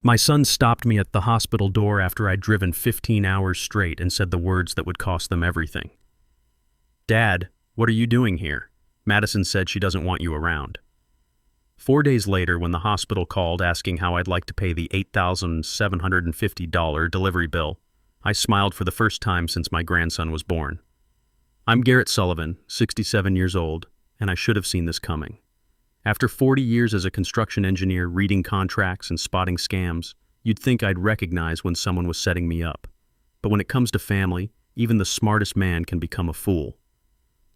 My son stopped me at the hospital door after I'd driven 15 hours straight and said the words that would cost them everything. "Dad, what are you doing here? Madison said she doesn't want you around." 4 days later, when the hospital called asking how I'd like to pay the $8,750 delivery bill, I smiled for the first time since my grandson was born. I'm Garrett Sullivan, 67 years old, and I should have seen this coming. After 40 years as a construction engineer reading contracts and spotting scams, you'd think I'd recognize when someone was setting me up. But when it comes to family, even the smartest man can become a fool.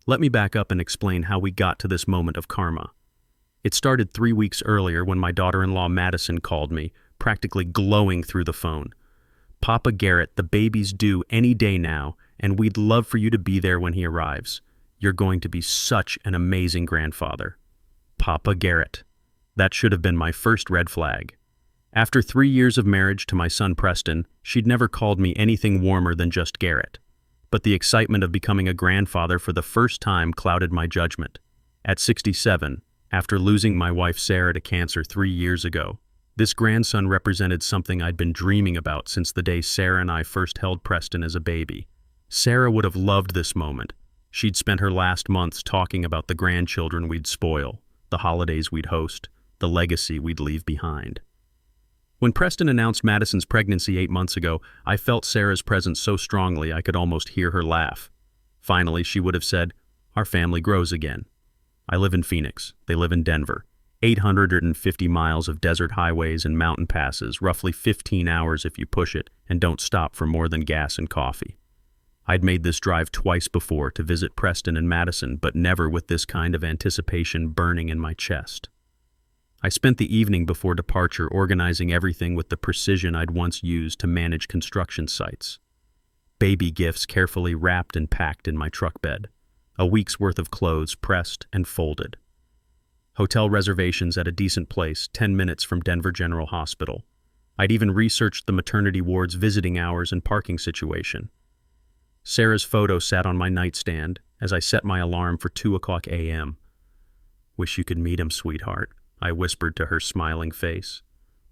Let me back up and explain how we got to this moment of karma. It started 3 weeks earlier when my daughter-in-law Madison called me, practically glowing through the phone. "Papa Garrett, the baby's due any day now, and we'd love for you to be there when he arrives. You're going to be such an amazing grandfather." Papa Garrett. That should have been my first red flag. After 3 years of marriage to my son Preston, she'd never called me anything warmer than just Garrett. But the excitement of becoming a grandfather for the first time clouded my judgment. At 67, after losing my wife Sarah to cancer 3 years ago, this grandson represented something I'd been dreaming about since the day Sarah and I first held Preston as a baby. Sarah would have loved this moment. She'd spent her last months talking about the grandchildren we'd spoil, the holidays we'd host, the legacy we'd leave behind. When Preston announced Madison's pregnancy 8 months ago, I felt Sarah's presence so strongly I could almost hear her laugh. Finally, she would have said, "Our family grows again." I live in Phoenix. They live in Denver. 850 miles of desert highways and mountain passes, roughly 15 hours if you push it, and don't stop for more than gas and coffee. I'd made this drive twice before to visit Preston and Madison, but never with this kind of anticipation burning in my chest. I spent the evening before departure organizing everything with the precision I'd once used to manage construction sites. Baby gifts carefully wrapped and packed in my truck bed. A week's worth of clothes pressed and folded. Hotel reservations at a decent place 10 minutes from Denver General Hospital. I'd even researched the maternity ward's visiting hours and parking situation. Sarah's photo sat on my nightstand as I set my alarm for 2 a.m. "Wish you could meet him, sweetheart," I whispered to her smiling face.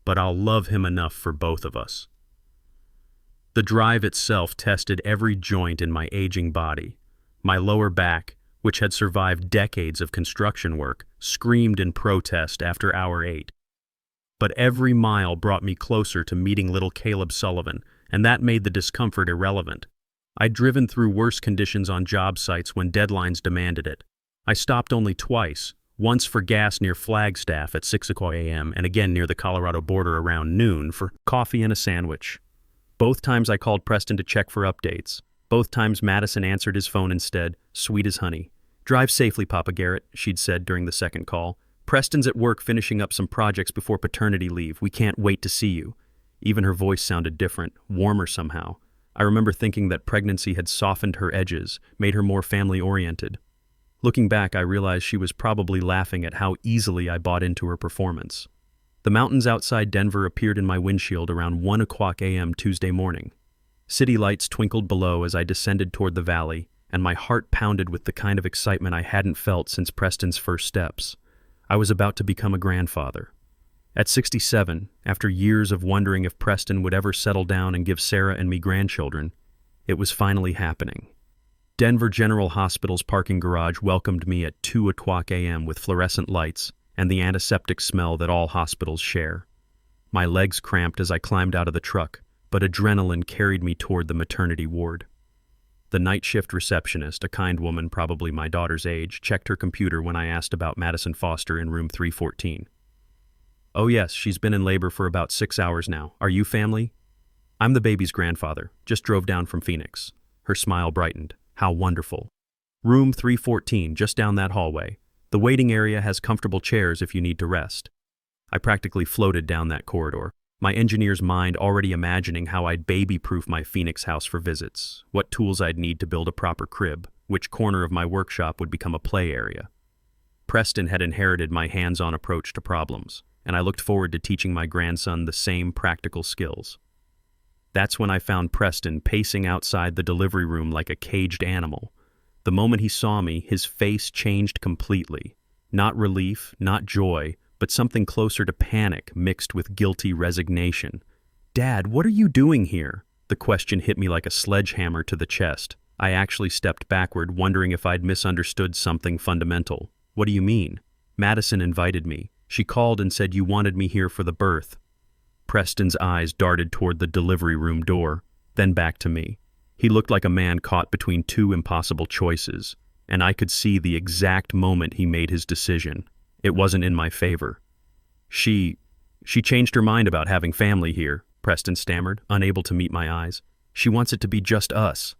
"But I'll love him enough for both of us." The drive itself tested every joint in my aging body. My lower back, which had survived decades of construction work, screamed in protest after hour 8. But every mile brought me closer to meeting little Caleb Sullivan, and that made the discomfort irrelevant. I'd driven through worse conditions on job sites when deadlines demanded it. I stopped only twice, once for gas near Flagstaff at 6 a.m. and again near the Colorado border around noon for coffee and a sandwich. Both times I called Preston to check for updates. Both times Madison answered his phone instead, sweet as honey. "Drive safely, Papa Garrett," she'd said during the second call. "Preston's at work finishing up some projects before paternity leave. We can't wait to see you." Even her voice sounded different, warmer somehow. I remember thinking that pregnancy had softened her edges, made her more family-oriented. Looking back, I realized she was probably laughing at how easily I bought into her performance. The mountains outside Denver appeared in my windshield around 1 a.m. Tuesday morning. City lights twinkled below as I descended toward the valley, and my heart pounded with the kind of excitement I hadn't felt since Preston's first steps. I was about to become a grandfather. At 67, after years of wondering if Preston would ever settle down and give Sarah and me grandchildren, it was finally happening. Denver General Hospital's parking garage welcomed me at 2 a.m. with fluorescent lights and the antiseptic smell that all hospitals share. My legs cramped as I climbed out of the truck, but adrenaline carried me toward the maternity ward. The night shift receptionist, a kind woman probably my daughter's age, checked her computer when I asked about Madison Foster in room 314. "Oh yes, she's been in labor for about 6 hours now. Are you family?" "I'm the baby's grandfather. Just drove down from Phoenix." Her smile brightened. "How wonderful." "Room 314, just down that hallway. The waiting area has comfortable chairs if you need to rest." I practically floated down that corridor, my engineer's mind already imagining how I'd baby-proof my Phoenix house for visits, what tools I'd need to build a proper crib, which corner of my workshop would become a play area. Preston had inherited my hands-on approach to problems, and I looked forward to teaching my grandson the same practical skills. That's when I found Preston pacing outside the delivery room like a caged animal. The moment he saw me, his face changed completely. Not relief, not joy, but something closer to panic mixed with guilty resignation. "Dad, what are you doing here?" The question hit me like a sledgehammer to the chest. I actually stepped backward, wondering if I'd misunderstood something fundamental. "What do you mean?" "Madison invited me. She called and said you wanted me here for the birth." Preston's eyes darted toward the delivery room door, then back to me. He looked like a man caught between two impossible choices, and I could see the exact moment he made his decision. It wasn't in my favor. She changed her mind about having family here," Preston stammered, unable to meet my eyes. "She wants it to be just us."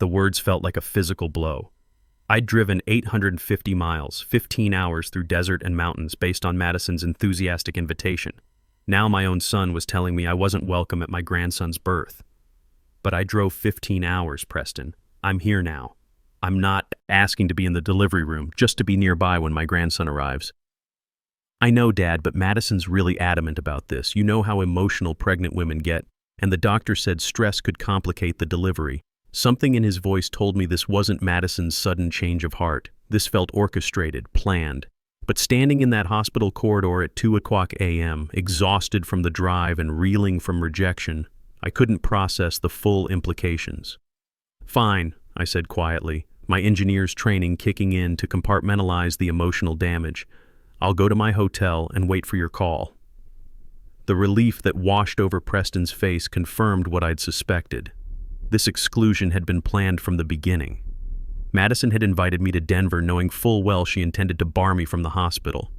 The words felt like a physical blow. I'd driven 850 miles, 15 hours through desert and mountains based on Madison's enthusiastic invitation. Now my own son was telling me I wasn't welcome at my grandson's birth. "But I drove 15 hours, Preston. I'm here now. I'm not asking to be in the delivery room, just to be nearby when my grandson arrives." "I know, Dad, but Madison's really adamant about this. You know how emotional pregnant women get, and the doctor said stress could complicate the delivery." Something in his voice told me this wasn't Madison's sudden change of heart. This felt orchestrated, planned. But standing in that hospital corridor at 2:00 a.m., exhausted from the drive and reeling from rejection, I couldn't process the full implications. "Fine," I said quietly, my engineer's training kicking in to compartmentalize the emotional damage. "I'll go to my hotel and wait for your call." The relief that washed over Preston's face confirmed what I'd suspected. This exclusion had been planned from the beginning. Madison had invited me to Denver knowing full well she intended to bar me from the hospital.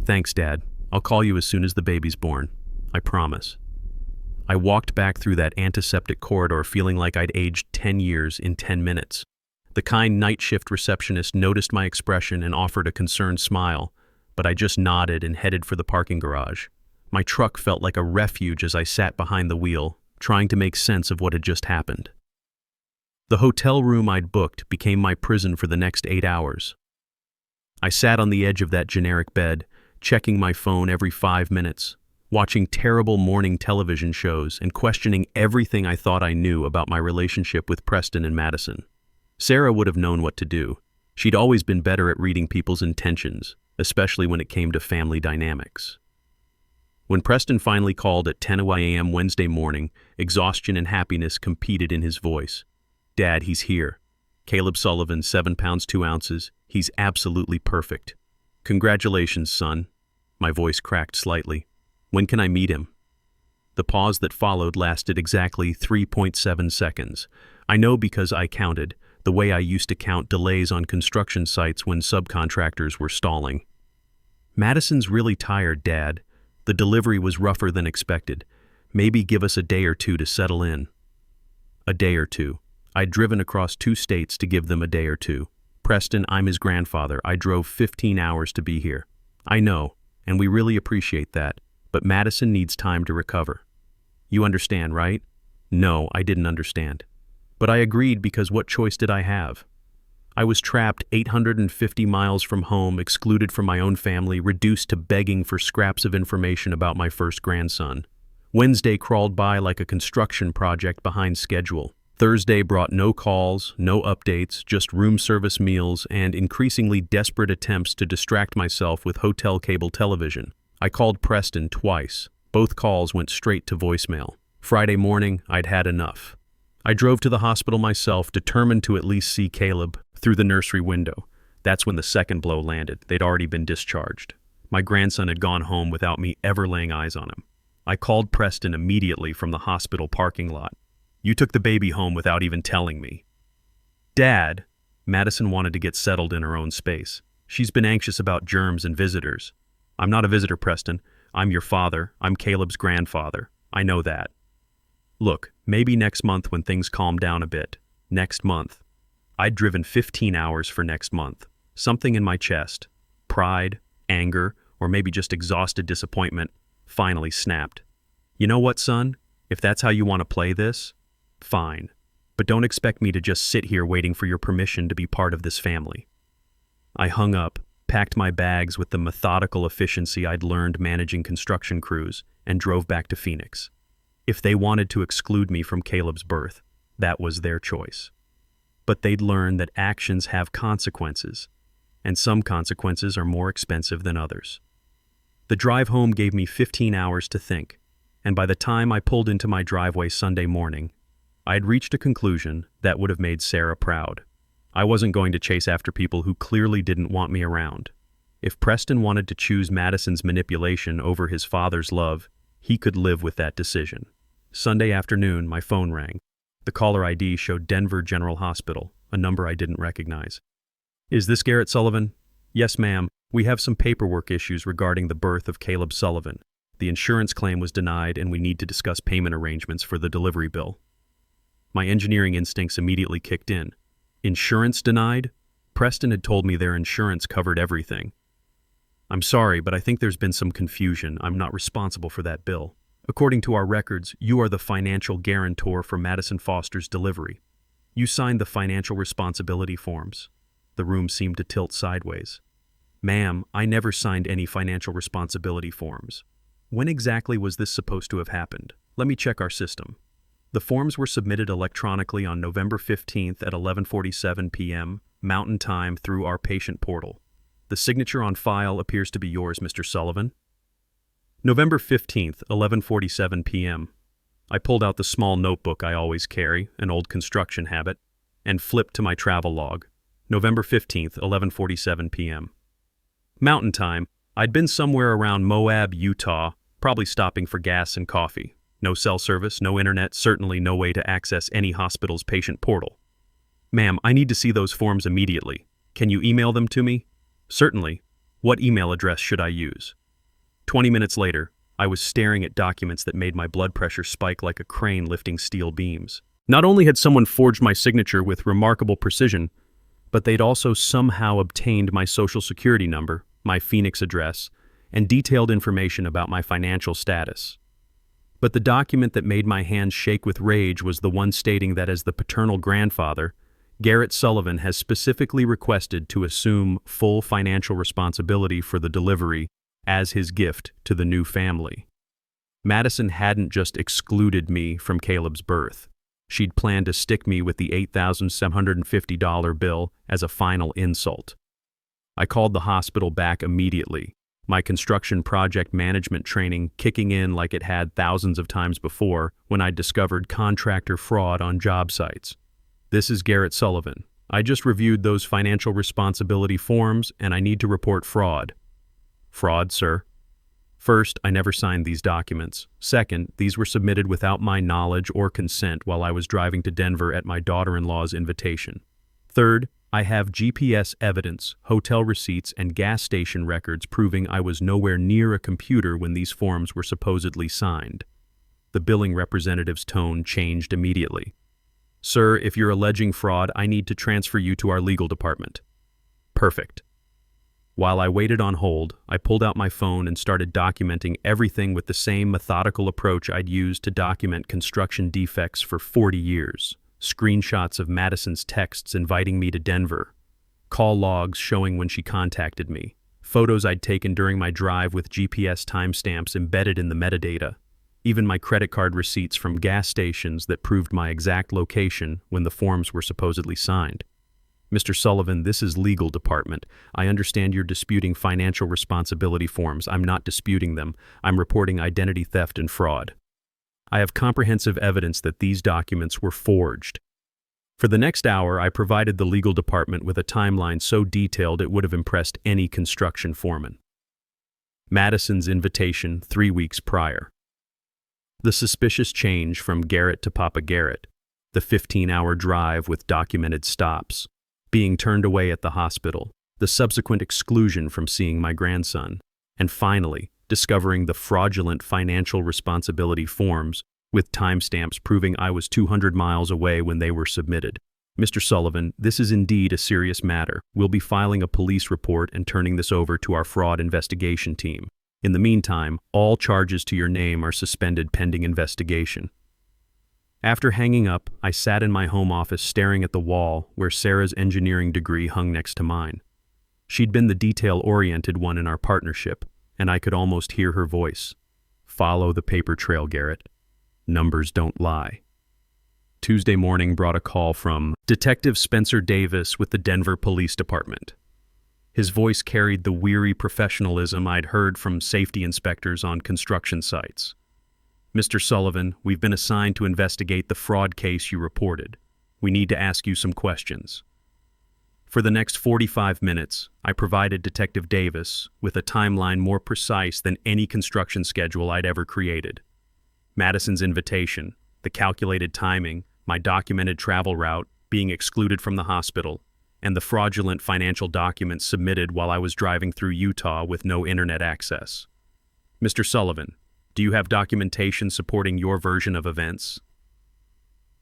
"Thanks, Dad. I'll call you as soon as the baby's born. I promise." I walked back through that antiseptic corridor feeling like I'd aged 10 years in 10 minutes. The kind night shift receptionist noticed my expression and offered a concerned smile, but I just nodded and headed for the parking garage. My truck felt like a refuge as I sat behind the wheel, trying to make sense of what had just happened. The hotel room I'd booked became my prison for the next 8 hours. I sat on the edge of that generic bed, checking my phone every 5 minutes, watching terrible morning television shows and questioning everything I thought I knew about my relationship with Preston and Madison. Sarah would have known what to do. She'd always been better at reading people's intentions, especially when it came to family dynamics. When Preston finally called at 10 a.m. Wednesday morning, exhaustion and happiness competed in his voice. "Dad, he's here. Caleb Sullivan, 7 pounds 2 ounces. He's absolutely perfect." "Congratulations, son." My voice cracked slightly. "When can I meet him?" The pause that followed lasted exactly 3.7 seconds. I know because I counted, the way I used to count delays on construction sites when subcontractors were stalling. "Madison's really tired, Dad. The delivery was rougher than expected. Maybe give us a day or two to settle in." A day or two. I'd driven across 2 states to give them a day or two. "Preston, I'm his grandfather. I drove 15 hours to be here." "I know, and we really appreciate that, but Madison needs time to recover." "You understand, right?" No, I didn't understand. But I agreed because what choice did I have? I was trapped 850 miles from home, excluded from my own family, reduced to begging for scraps of information about my first grandson. Wednesday crawled by like a construction project behind schedule. Thursday brought no calls, no updates, just room service meals and increasingly desperate attempts to distract myself with hotel cable television. I called Preston twice. Both calls went straight to voicemail. Friday morning, I'd had enough. I drove to the hospital myself, determined to at least see Caleb through the nursery window. That's when the second blow landed. They'd already been discharged. My grandson had gone home without me ever laying eyes on him. I called Preston immediately from the hospital parking lot. "You took the baby home without even telling me." "Dad," Madison wanted to get settled in her own space. "She's been anxious about germs and visitors." "I'm not a visitor, Preston. I'm your father. I'm Caleb's grandfather. I know that." "Look, maybe next month when things calm down a bit." Next month. I'd driven 15 hours for next month. Something in my chest, pride, anger, or maybe just exhausted disappointment, finally snapped. "You know what, son? If that's how you want to play this, fine. But don't expect me to just sit here waiting for your permission to be part of this family." I hung up, packed my bags with the methodical efficiency I'd learned managing construction crews, and drove back to Phoenix. If they wanted to exclude me from Caleb's birth, that was their choice. But they'd learn that actions have consequences, and some consequences are more expensive than others. The drive home gave me 15 hours to think, and by the time I pulled into my driveway Sunday morning, I had reached a conclusion that would have made Sarah proud. I wasn't going to chase after people who clearly didn't want me around. If Preston wanted to choose Madison's manipulation over his father's love, he could live with that decision. Sunday afternoon, my phone rang. The caller ID showed Denver General Hospital, a number I didn't recognize. "Is this Garrett Sullivan?" "Yes, ma'am. We have some paperwork issues regarding the birth of Caleb Sullivan. The insurance claim was denied and we need to discuss payment arrangements for the delivery bill." My engineering instincts immediately kicked in. Insurance denied? Preston had told me their insurance covered everything. "I'm sorry, but I think there's been some confusion. I'm not responsible for that bill. According to our records, you are the financial guarantor for Madison Foster's delivery. You signed the financial responsibility forms." The room seemed to tilt sideways. "Ma'am, I never signed any financial responsibility forms. When exactly was this supposed to have happened? Let me check our system." The forms were submitted electronically on November 15th at 11:47 p.m. Mountain Time through our patient portal. The signature on file appears to be yours, Mr. Sullivan. November 15th, 11:47 p.m. I pulled out the small notebook I always carry, an old construction habit, and flipped to my travel log. November 15th, 11:47 p.m. Mountain Time. I'd been somewhere around Moab, Utah, probably stopping for gas and coffee. No cell service, no internet, certainly no way to access any hospital's patient portal. "Ma'am, I need to see those forms immediately. Can you email them to me?" "Certainly. What email address should I use?" 20 minutes later, I was staring at documents that made my blood pressure spike like a crane lifting steel beams. Not only had someone forged my signature with remarkable precision, but they'd also somehow obtained my social security number, my Phoenix address, and detailed information about my financial status. But the document that made my hands shake with rage was the one stating that as the paternal grandfather, Garrett Sullivan has specifically requested to assume full financial responsibility for the delivery as his gift to the new family. Madison hadn't just excluded me from Caleb's birth. She'd planned to stick me with the $8,750 bill as a final insult. I called the hospital back immediately, my construction project management training kicking in like it had thousands of times before when I discovered contractor fraud on job sites. "This is Garrett Sullivan. I just reviewed those financial responsibility forms and I need to report fraud." "Fraud, sir?" "First, I never signed these documents. Second, these were submitted without my knowledge or consent while I was driving to Denver at my daughter-in-law's invitation. Third, I have GPS evidence, hotel receipts, and gas station records proving I was nowhere near a computer when these forms were supposedly signed." The billing representative's tone changed immediately. "Sir, if you're alleging fraud, I need to transfer you to our legal department." "Perfect." While I waited on hold, I pulled out my phone and started documenting everything with the same methodical approach I'd used to document construction defects for 40 years. Screenshots of Madison's texts inviting me to Denver, call logs showing when she contacted me, photos I'd taken during my drive with GPS timestamps embedded in the metadata, even my credit card receipts from gas stations that proved my exact location when the forms were supposedly signed. "Mr. Sullivan, this is legal department. I understand you're disputing financial responsibility forms. I'm not disputing them. I'm reporting identity theft and fraud. I have comprehensive evidence that these documents were forged." For the next hour, I provided the legal department with a timeline so detailed it would have impressed any construction foreman. Madison's invitation 3 weeks prior. The suspicious change from Garrett to Papa Garrett, the 15-hour drive with documented stops, being turned away at the hospital, the subsequent exclusion from seeing my grandson, and finally, discovering the fraudulent financial responsibility forms with timestamps proving I was 200 miles away when they were submitted. "Mr. Sullivan, this is indeed a serious matter. We'll be filing a police report and turning this over to our fraud investigation team. In the meantime, all charges to your name are suspended pending investigation." After hanging up, I sat in my home office staring at the wall where Sarah's engineering degree hung next to mine. She'd been the detail-oriented one in our partnership, and I could almost hear her voice. "Follow the paper trail, Garrett. Numbers don't lie." Tuesday morning brought a call from Detective Spencer Davis with the Denver Police Department. His voice carried the weary professionalism I'd heard from safety inspectors on construction sites. "Mr. Sullivan, we've been assigned to investigate the fraud case you reported. We need to ask you some questions." For the next 45 minutes, I provided Detective Davis with a timeline more precise than any construction schedule I'd ever created. Madison's invitation, the calculated timing, my documented travel route, being excluded from the hospital, and the fraudulent financial documents submitted while I was driving through Utah with no internet access. "Mr. Sullivan, do you have documentation supporting your version of events?"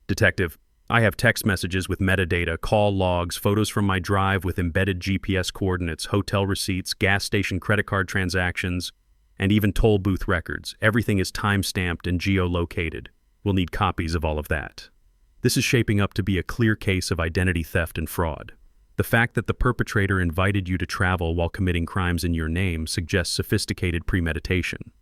"Detective, I have text messages with metadata, call logs, photos from my drive with embedded GPS coordinates, hotel receipts, gas station credit card transactions, and even toll booth records. Everything is time-stamped and geolocated. We'll need copies of all of that. This is shaping up to be a clear case of identity theft and fraud. The fact that the perpetrator invited you to travel while committing crimes in your name suggests sophisticated premeditation.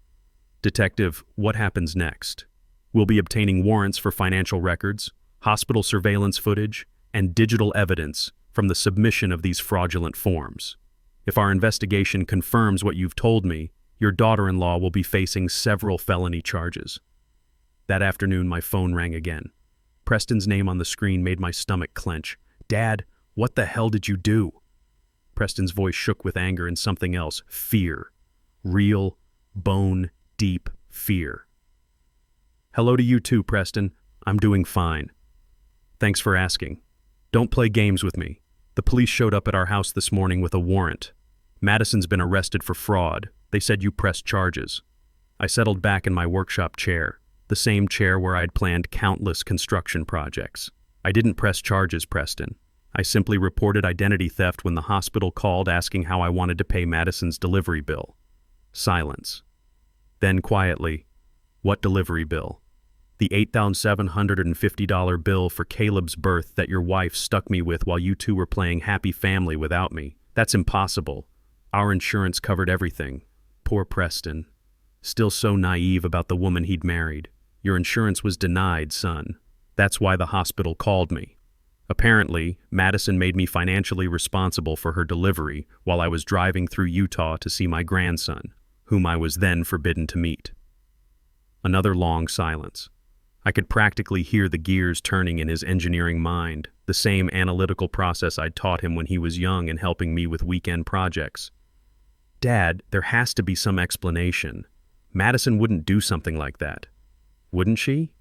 Detective, what happens next? We'll be obtaining warrants for financial records, hospital surveillance footage, and digital evidence from the submission of these fraudulent forms. If our investigation confirms what you've told me, your daughter-in-law will be facing several felony charges." That afternoon, my phone rang again. Preston's name on the screen made my stomach clench. "Dad, what the hell did you do?" Preston's voice shook with anger and something else, fear. Real, bone-deep fear. "Hello to you too, Preston. I'm doing fine. Thanks for asking. Don't play games with me. The police showed up at our house this morning with a warrant. Madison's been arrested for fraud. They said you pressed charges." I settled back in my workshop chair, the same chair where I'd planned countless construction projects. "I didn't press charges, Preston. I simply reported identity theft when the hospital called asking how I wanted to pay Madison's delivery bill." Silence. Then quietly, "What delivery bill?" "The $8,750 bill for Caleb's birth that your wife stuck me with while you two were playing happy family without me. That's impossible. Our insurance covered everything." Poor Preston. Still so naive about the woman he'd married. "Your insurance was denied, son. That's why the hospital called me." Apparently, Madison made me financially responsible for her delivery while I was driving through Utah to see my grandson, whom I was then forbidden to meet. Another long silence. I could practically hear the gears turning in his engineering mind, the same analytical process I'd taught him when he was young and helping me with weekend projects. "Dad, there has to be some explanation. Madison wouldn't do something like that. Wouldn't she?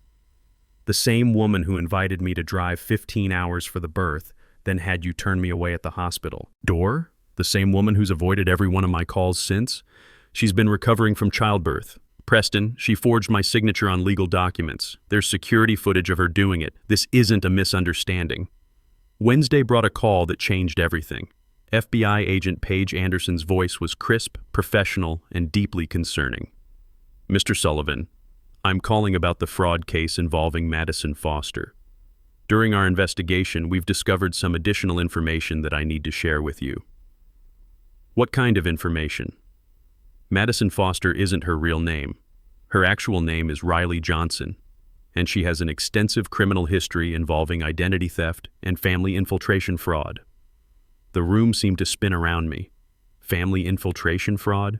The same woman who invited me to drive 15 hours for the birth, then had you turn me away at the hospital. Door? The same woman who's avoided every one of my calls since? She's been recovering from childbirth. Preston, she forged my signature on legal documents. There's security footage of her doing it. This isn't a misunderstanding." Wednesday brought a call that changed everything. FBI agent Paige Anderson's voice was crisp, professional, and deeply concerning. "Mr. Sullivan, I'm calling about the fraud case involving Madison Foster. During our investigation, we've discovered some additional information that I need to share with you." "What kind of information?" "Madison Foster isn't her real name. Her actual name is Riley Johnson, and she has an extensive criminal history involving identity theft and family infiltration fraud." The room seemed to spin around me. Family infiltration fraud?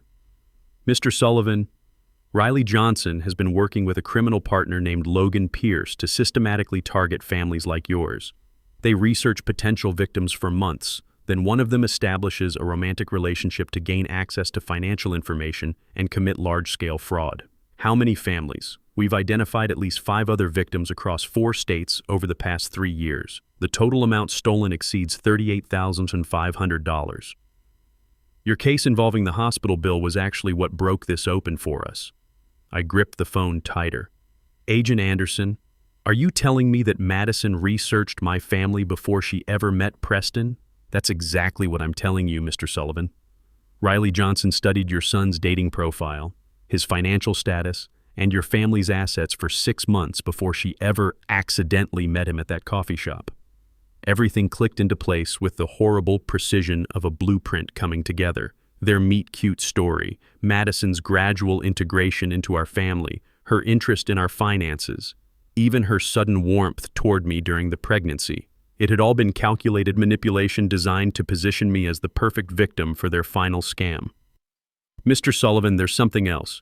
"Mr. Sullivan, Riley Johnson has been working with a criminal partner named Logan Pierce to systematically target families like yours. They research potential victims for months. Then one of them establishes a romantic relationship to gain access to financial information and commit large-scale fraud. How many families? We've identified at least 5 other victims across 4 states over the past 3 years. The total amount stolen exceeds $38,500. Your case involving the hospital bill was actually what broke this open for us." I gripped the phone tighter. "Agent Anderson, are you telling me that Madison researched my family before she ever met Preston?" "That's exactly what I'm telling you, Mr. Sullivan. Riley Johnson studied your son's dating profile, his financial status, and your family's assets for 6 months before she ever accidentally met him at that coffee shop. Everything clicked into place with the horrible precision of a blueprint coming together. Their meet-cute story, Madison's gradual integration into our family, her interest in our finances, even her sudden warmth toward me during the pregnancy. It had all been calculated manipulation designed to position me as the perfect victim for their final scam. Mr. Sullivan, there's something else.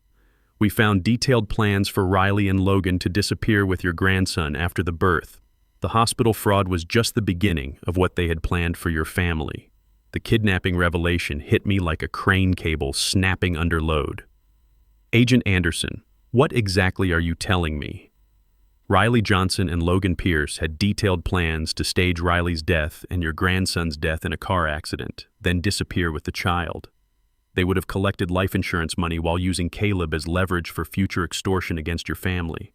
We found detailed plans for Riley and Logan to disappear with your grandson after the birth. The hospital fraud was just the beginning of what they had planned for your family. The kidnapping revelation hit me like a crane cable snapping under load. Agent Anderson, what exactly are you telling me? Riley Johnson and Logan Pierce had detailed plans to stage Riley's death and your grandson's death in a car accident, then disappear with the child. They would have collected life insurance money while using Caleb as leverage for future extortion against your family.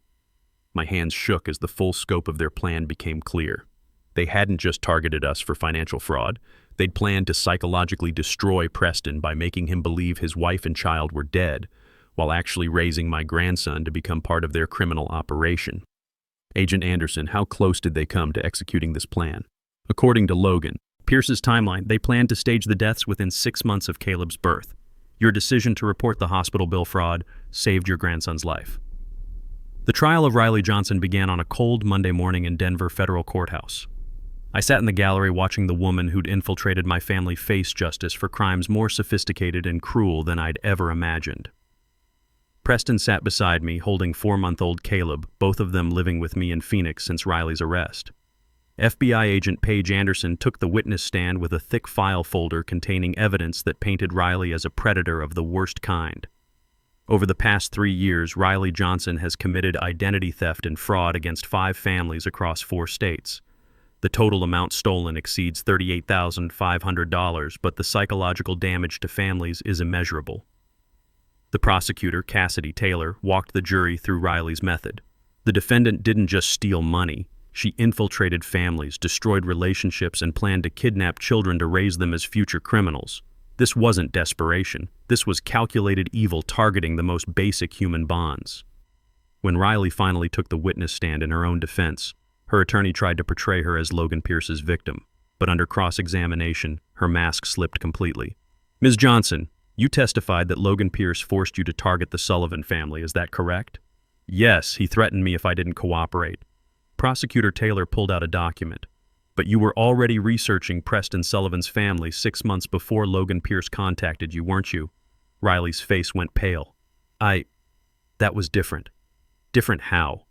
My hands shook as the full scope of their plan became clear. They hadn't just targeted us for financial fraud. They'd planned to psychologically destroy Preston by making him believe his wife and child were dead, while actually raising my grandson to become part of their criminal operation. Agent Anderson, how close did they come to executing this plan? According to Logan Pierce's timeline, they planned to stage the deaths within 6 months of Caleb's birth. Your decision to report the hospital bill fraud saved your grandson's life. The trial of Riley Johnson began on a cold Monday morning in Denver Federal Courthouse. I sat in the gallery watching the woman who'd infiltrated my family face justice for crimes more sophisticated and cruel than I'd ever imagined. Preston sat beside me, holding 4-month-old Caleb, both of them living with me in Phoenix since Riley's arrest. FBI agent Paige Anderson took the witness stand with a thick file folder containing evidence that painted Riley as a predator of the worst kind. Over the past 3 years, Riley Johnson has committed identity theft and fraud against 5 families across 4 states. The total amount stolen exceeds $38,500, but the psychological damage to families is immeasurable. The prosecutor, Cassidy Taylor, walked the jury through Riley's method. The defendant didn't just steal money. She infiltrated families, destroyed relationships, and planned to kidnap children to raise them as future criminals. This wasn't desperation. This was calculated evil targeting the most basic human bonds. When Riley finally took the witness stand in her own defense, her attorney tried to portray her as Logan Pierce's victim, but under cross-examination, her mask slipped completely. Ms. Johnson, you testified that Logan Pierce forced you to target the Sullivan family, is that correct? Yes, he threatened me if I didn't cooperate. Prosecutor Taylor pulled out a document. But you were already researching Preston Sullivan's family 6 months before Logan Pierce contacted you, weren't you? Riley's face went pale. That was different. Different how?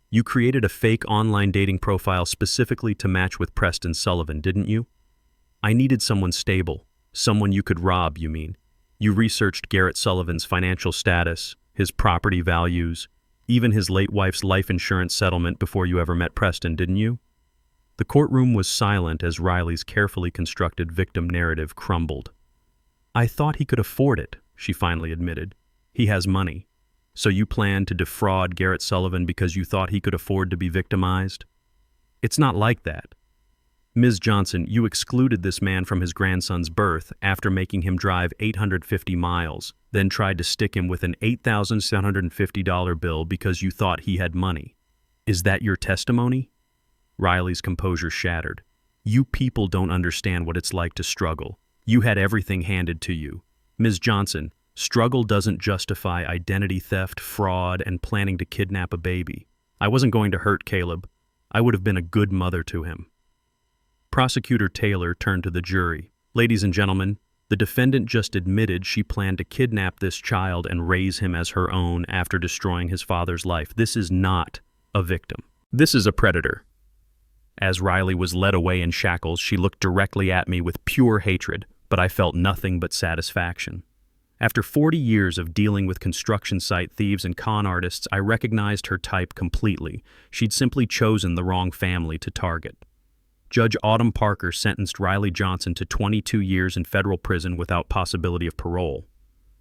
You created a fake online dating profile specifically to match with Preston Sullivan, didn't you? I needed someone stable. Someone you could rob, you mean. You researched Garrett Sullivan's financial status, his property values, even his late wife's life insurance settlement before you ever met Preston, didn't you? The courtroom was silent as Riley's carefully constructed victim narrative crumbled. I thought he could afford it, she finally admitted. He has money. So you planned to defraud Garrett Sullivan because you thought he could afford to be victimized? It's not like that. Ms. Johnson, you excluded this man from his grandson's birth after making him drive 850 miles, then tried to stick him with an $8,750 bill because you thought he had money. Is that your testimony? Riley's composure shattered. You people don't understand what it's like to struggle. You had everything handed to you. Ms. Johnson, struggle doesn't justify identity theft, fraud, and planning to kidnap a baby. I wasn't going to hurt Caleb. I would have been a good mother to him. Prosecutor Taylor turned to the jury. Ladies and gentlemen, the defendant just admitted she planned to kidnap this child and raise him as her own after destroying his father's life. This is not a victim. This is a predator. As Riley was led away in shackles, she looked directly at me with pure hatred, but I felt nothing but satisfaction. After 40 years of dealing with construction site thieves and con artists, I recognized her type completely. She'd simply chosen the wrong family to target. Judge Autumn Parker sentenced Riley Johnson to 22 years in federal prison without possibility of parole.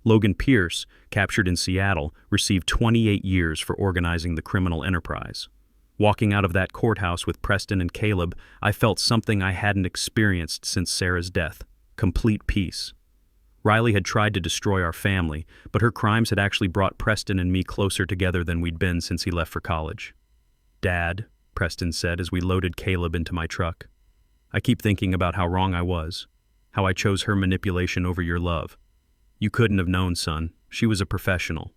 Logan Pierce, captured in Seattle, received 28 years for organizing the criminal enterprise. Walking out of that courthouse with Preston and Caleb, I felt something I hadn't experienced since Sarah's death: complete peace. Riley had tried to destroy our family, but her crimes had actually brought Preston and me closer together than we'd been since he left for college. Dad, Preston said as we loaded Caleb into my truck, I keep thinking about how wrong I was, how I chose her manipulation over your love. You couldn't have known, son. She was a professional.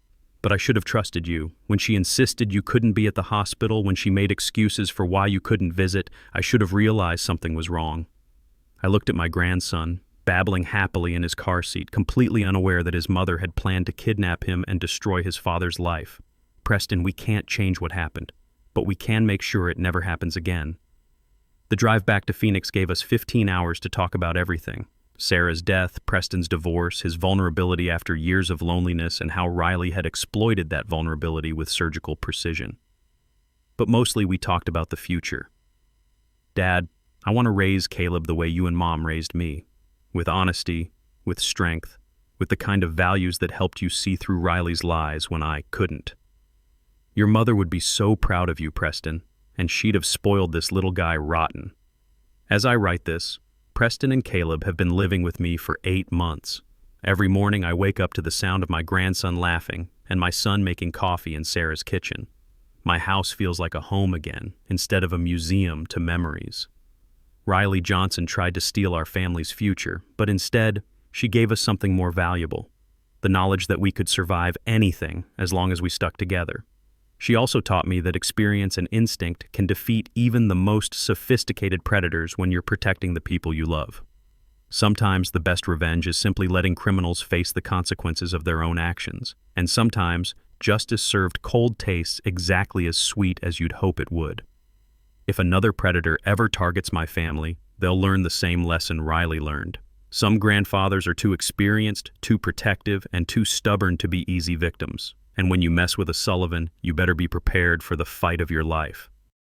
But I should have trusted you. When she insisted you couldn't be at the hospital, when she made excuses for why you couldn't visit, I should have realized something was wrong. I looked at my grandson, babbling happily in his car seat, completely unaware that his mother had planned to kidnap him and destroy his father's life. Preston, we can't change what happened, but we can make sure it never happens again. The drive back to Phoenix gave us 15 hours to talk about everything. Sarah's death, Preston's divorce, his vulnerability after years of loneliness, and how Riley had exploited that vulnerability with surgical precision. But mostly we talked about the future. Dad, I want to raise Caleb the way you and Mom raised me. With honesty, with strength, with the kind of values that helped you see through Riley's lies when I couldn't. Your mother would be so proud of you, Preston, and she'd have spoiled this little guy rotten. As I write this, Preston and Caleb have been living with me for 8 months. Every morning I wake up to the sound of my grandson laughing and my son making coffee in Sarah's kitchen. My house feels like a home again, instead of a museum to memories. Riley Johnson tried to steal our family's future, but instead, she gave us something more valuable: the knowledge that we could survive anything as long as we stuck together. She also taught me that experience and instinct can defeat even the most sophisticated predators when you're protecting the people you love. Sometimes the best revenge is simply letting criminals face the consequences of their own actions, and sometimes justice served cold tastes exactly as sweet as you'd hope it would. If another predator ever targets my family, they'll learn the same lesson Riley learned. Some grandfathers are too experienced, too protective, and too stubborn to be easy victims. And when you mess with a Sullivan, you better be prepared for the fight of your life.